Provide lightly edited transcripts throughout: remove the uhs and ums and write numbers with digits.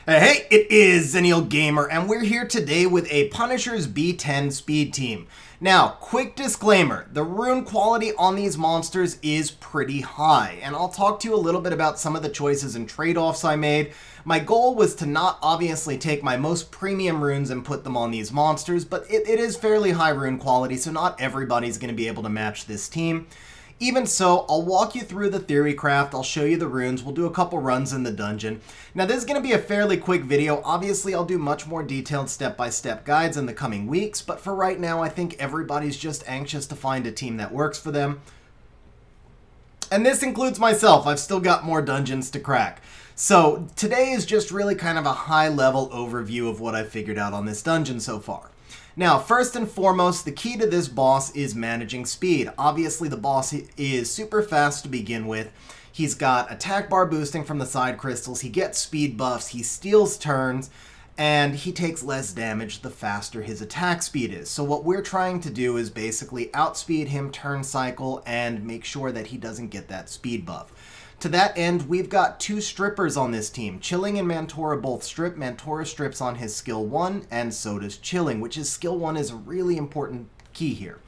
Hey, it is Xennial Gamer, and we're here today with a Punisher's B10 speed team. Now, quick disclaimer, the rune quality on these monsters is pretty high, and I'll talk to you a little bit about some of the choices and trade-offs I made. My goal was to not obviously take my most premium runes and put them on these monsters, but it is fairly high rune quality, so not everybody's going to be able to match this team. Even so, I'll walk you through the theory craft, I'll show you the runes, we'll do a couple runs in the dungeon. Now this is going to be a fairly quick video, obviously I'll do much more detailed step-by-step guides in the coming weeks, but for right now I think everybody's just anxious to find a team that works for them. And this includes myself, I've still got more dungeons to crack. So today is just really kind of a high-level overview of what I've figured out on this dungeon so far. Now, first and foremost, the key to this boss is managing speed. Obviously, the boss is super fast to begin with. He's got attack bar boosting from the side crystals, he gets speed buffs, he steals turns, and he takes less damage the faster his attack speed is. So what we're trying to do is basically outspeed him, turn cycle, and make sure that he doesn't get that speed buff. To that end, we've got two strippers on this team. Chilling and Mantura both strip. Mantura strips on his skill 1, and so does Chilling, which is skill 1 is a really important key here.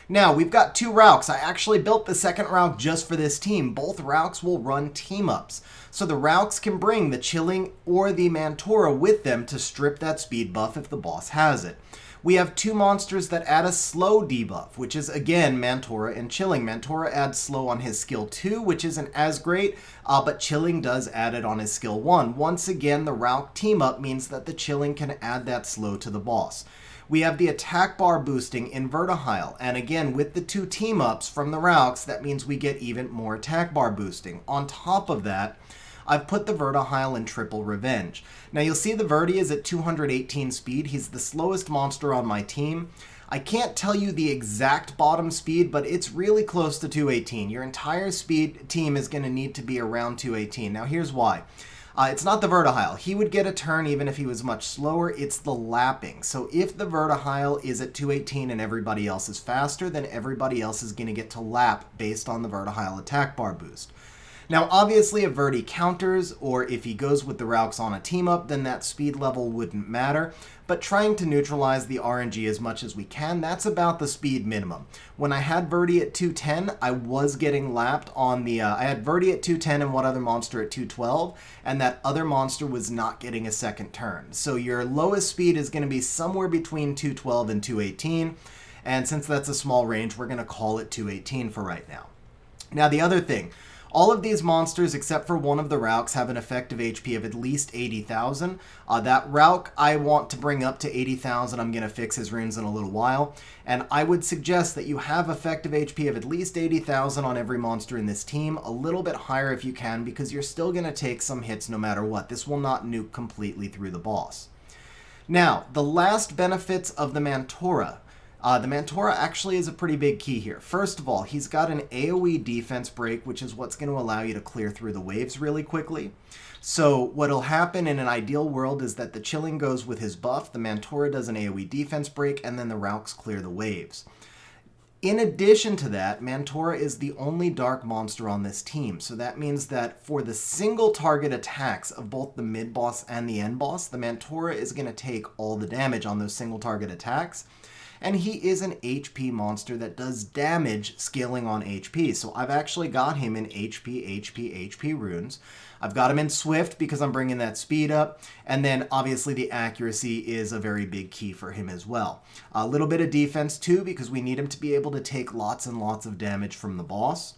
Now, we've got two Rauks. I actually built the second Rauk just for this team. Both Rauks will run team-ups. So the Rauks can bring the Chilling or the Mantura with them to strip that speed buff if the boss has it. We have two monsters that add a slow debuff, which is, again, Mantura and Chilling. Mantura adds slow on his skill 2, which isn't as great, but Chilling does add it on his skill 1. Once again, the Rauk team-up means that the Chilling can add that slow to the boss. We have the attack bar boosting in Vertigile, and again, with the two team-ups from the Rauks, that means we get even more attack bar boosting. On top of that, I've put the Vertigile in Triple Revenge. Now you'll see the Verti is at 218 speed. He's the slowest monster on my team. I can't tell you the exact bottom speed, but it's really close to 218. Your entire speed team is going to need to be around 218. Now here's why. It's not the Vertigile. He would get a turn even if he was much slower. It's the lapping. So if the Vertigile is at 218 and everybody else is faster, then everybody else is going to get to lap based on the Vertigile attack bar boost. Now, obviously, if Verti counters, or if he goes with the Rauks on a team-up, then that speed level wouldn't matter. But trying to neutralize the RNG as much as we can, that's about the speed minimum. When I had Verti at 210, I was getting lapped on the... I had Verti at 210 and one other monster at 212, and that other monster was not getting a second turn. So your lowest speed is going to be somewhere between 212 and 218, and since that's a small range, we're going to call it 218 for right now. Now, the other thing... all of these monsters, except for one of the Rauks, have an effective HP of at least 80,000. That Rauk I want to bring up to 80,000. I'm going to fix his runes in a little while. And I would suggest that you have effective HP of at least 80,000 on every monster in this team. A little bit higher if you can, because you're still going to take some hits no matter what. This will not nuke completely through the boss. Now, the last benefits of the Mantura. The Mantura actually is a pretty big key here. First of all, he's got an AoE defense break, which is what's going to allow you to clear through the waves really quickly. So what'll happen in an ideal world is that the Chilling goes with his buff, the Mantura does an AoE defense break, and then the Rauks clear the waves. In addition to that, Mantura is the only dark monster on this team, so that means that for the single target attacks of both the mid-boss and the end-boss, the Mantura is going to take all the damage on those single target attacks. And he is an HP monster that does damage scaling on HP. So I've actually got him in HP runes. I've got him in Swift because I'm bringing that speed up. And then obviously the accuracy is a very big key for him as well. A little bit of defense too, because we need him to be able to take lots and lots of damage from the boss.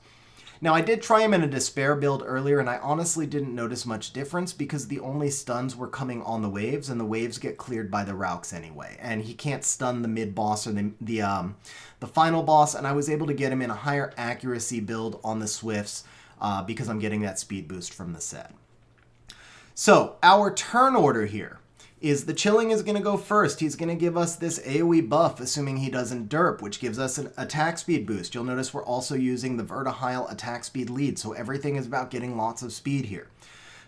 Now, I did try him in a Despair build earlier, and I honestly didn't notice much difference because the only stuns were coming on the waves, and the waves get cleared by the Rauks anyway. And he can't stun the mid-boss or the final boss, and I was able to get him in a higher accuracy build on the Swifts because I'm getting that speed boost from the set. So, our turn order here is the Chilling is going to go first. He's going to give us this AoE buff, assuming he doesn't derp, which gives us an attack speed boost. You'll notice we're also using the Vertigile attack speed lead, so everything is about getting lots of speed here.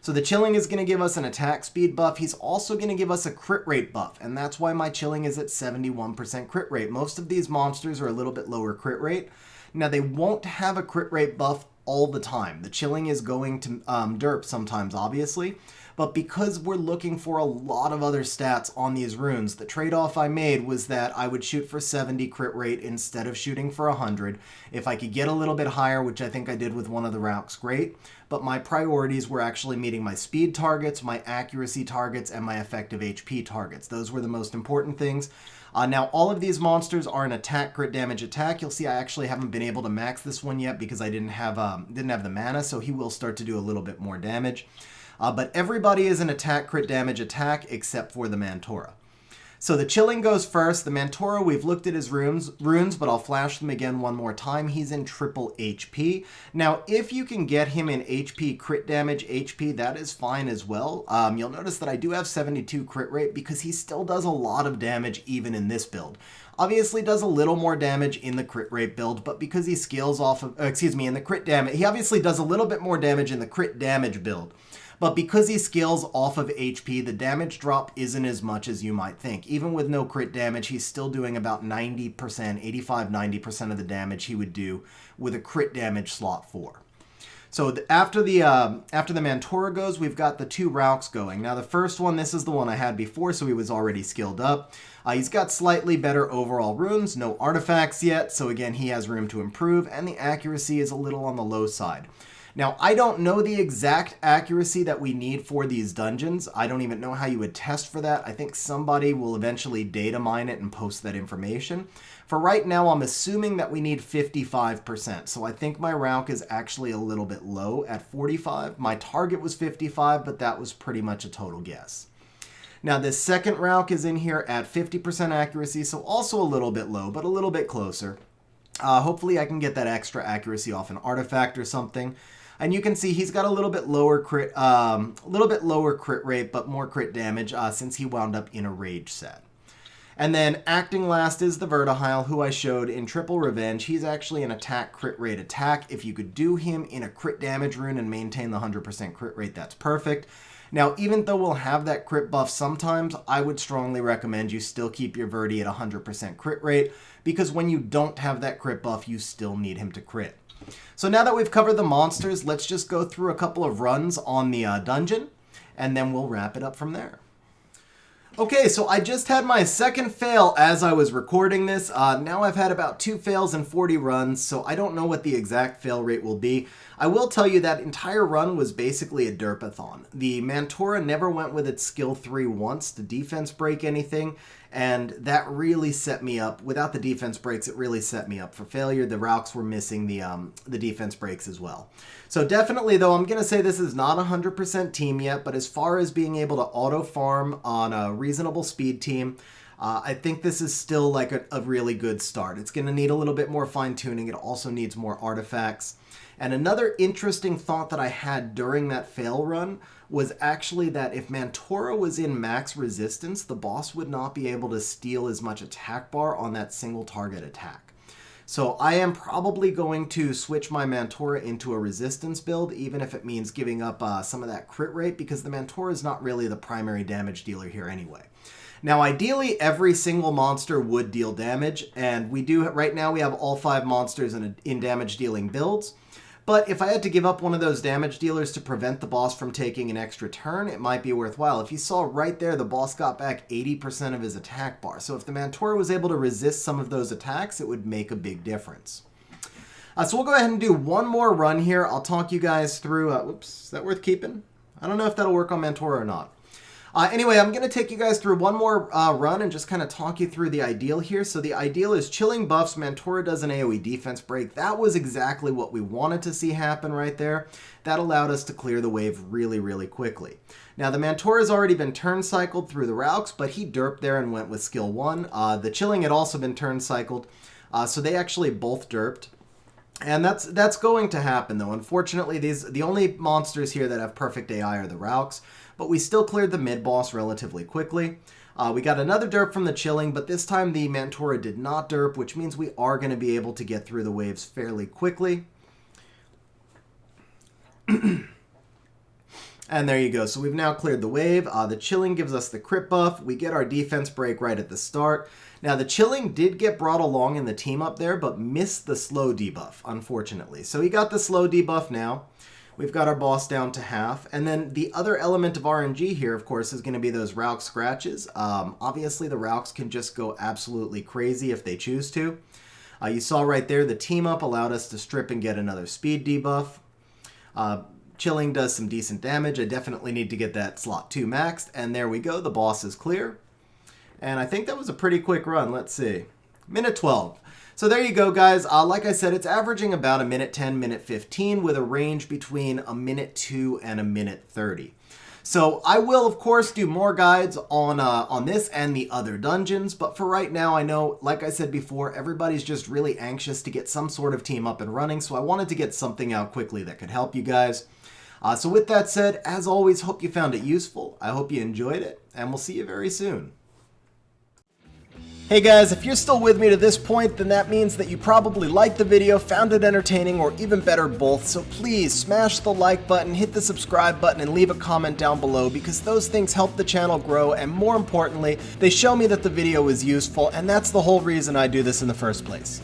So the Chilling is going to give us an attack speed buff. He's also going to give us a crit rate buff, and that's why my Chilling is at 71% crit rate. Most of these monsters are a little bit lower crit rate. Now, they won't have a crit rate buff all the time. The Chilling is going to derp sometimes, obviously, But because we're looking for a lot of other stats on these runes, the trade-off I made was that I would shoot for 70 crit rate instead of shooting for 100. If I could get a little bit higher, which I think I did with one of the Rauks, great. But my priorities were actually meeting my speed targets, my accuracy targets, and my effective HP targets. Those were the most important things. Now, all of these monsters are an attack crit damage attack. You'll see I actually haven't been able to max this one yet because I didn't have the mana, so he will start to do a little bit more damage. But everybody is an attack crit damage attack except for the Mantura. So the Chilling goes first. The Mantura, we've looked at his runes, but I'll flash them again one more time. He's in triple HP. Now, if you can get him in HP crit damage HP, that is fine as well. You'll notice that I do have 72 crit rate because he still does a lot of damage even in this build. Obviously does a little more damage in the crit rate build, but because he scales off of, in the crit damage, he obviously does a little bit more damage in the crit damage build. But because he scales off of HP, the damage drop isn't as much as you might think. Even with no crit damage, he's still doing about 90%, 85-90% of the damage he would do with a crit damage slot 4. So after the Mantura goes, we've got the 2 Rauks going. Now the first one, this is the one I had before, so he was already skilled up. He's got slightly better overall runes, no artifacts yet, so again, he has room to improve, and the accuracy is a little on the low side. Now, I don't know the exact accuracy that we need for these dungeons. I don't even know how you would test for that. I think somebody will eventually data mine it and post that information. For right now, I'm assuming that we need 55%. So I think my Rauk is actually a little bit low at 45. My target was 55, but that was pretty much a total guess. Now, this second Rauk is in here at 50% accuracy, so also a little bit low, but a little bit closer. Hopefully I can get that extra accuracy off an artifact or something. And you can see he's got a little bit lower crit rate, but more crit damage since he wound up in a rage set. And then acting last is the Vertigile, who I showed in Triple Revenge. He's actually an attack crit rate attack. If you could do him in a crit damage rune and maintain the 100% crit rate, that's perfect. Now, even though we'll have that crit buff sometimes, I would strongly recommend you still keep your Verti at 100% crit rate, because when you don't have that crit buff, you still need him to crit. So now that we've covered the monsters, let's just go through a couple of runs on the dungeon, and then we'll wrap it up from there. Okay, so I just had my second fail as I was recording this. Now I've had about 2 fails and 40 runs, so I don't know what the exact fail rate will be. I will tell you that entire run was basically a derpathon. The Mantura never went with its skill 3 once to defense break anything, and that really set me up. Without the defense breaks, it really set me up for failure. The Rauks were missing the defense breaks as well. So definitely, though, I'm going to say this is not a 100% team yet, but as far as being able to auto-farm on a reasonable speed team, I think this is still like a really good start. It's going to need a little bit more fine-tuning. It also needs more artifacts. And another interesting thought that I had during that fail run was actually that if Mantura was in max resistance, the boss would not be able to steal as much attack bar on that single target attack. So I am probably going to switch my Mantura into a resistance build, even if it means giving up some of that crit rate, because the Mantura is not really the primary damage dealer here anyway. Now, ideally, every single monster would deal damage, and we do, right now we have all 5 monsters in damage dealing builds. But if I had to give up one of those damage dealers to prevent the boss from taking an extra turn, it might be worthwhile. If you saw right there, the boss got back 80% of his attack bar. So if the Mantura was able to resist some of those attacks, it would make a big difference. So we'll go ahead and do one more run here. I'll talk you guys through... whoops, is that worth keeping? I don't know if that'll work on Mantura or not. Anyway, I'm going to take you guys through one more run and just kind of talk you through the ideal here. So the ideal is chilling buffs. Mantura does an AoE defense break. That was exactly what we wanted to see happen right there. That allowed us to clear the wave really, really quickly. Now, the Mantura has already been turn cycled through the Rauks, but he derped there and went with skill 1. The chilling had also been turn cycled, so they actually both derped. And that's going to happen, though. Unfortunately, the only monsters here that have perfect AI are the Rauks, but we still cleared the mid-boss relatively quickly. We got another derp from the chilling, but this time the Mantura did not derp, which means we are going to be able to get through the waves fairly quickly. And there you go. So we've now cleared the wave. The chilling gives us the crit buff. We get our defense break right at the start. Now, the chilling did get brought along in the team up there, but missed the slow debuff, unfortunately. So he got the slow debuff now. We've got our boss down to half, and then the other element of RNG here, of course, is going to be those Raux scratches. Obviously, the Raux can just go absolutely crazy if they choose to. You saw right there, the team up allowed us to strip and get another speed debuff. Chilling does some decent damage. I definitely need to get that slot 2 maxed, and there we go. The boss is clear. And I think that was a pretty quick run. Let's see. Minute 12. So there you go, guys. Like I said, it's averaging about a minute 10, minute 15 with a range between a minute 2 and a minute 30. So I will, of course, do more guides on this and the other dungeons, but for right now, I know, like I said before, everybody's just really anxious to get some sort of team up and running, so I wanted to get something out quickly that could help you guys. So with that said, as always, hope you found it useful. I hope you enjoyed it, and we'll see you very soon. Hey guys, if you're still with me to this point, then that means that you probably liked the video, found it entertaining, or even better, both. So please smash the like button, hit the subscribe button, and leave a comment down below, because those things help the channel grow, and more importantly, they show me that the video is useful, and that's the whole reason I do this in the first place.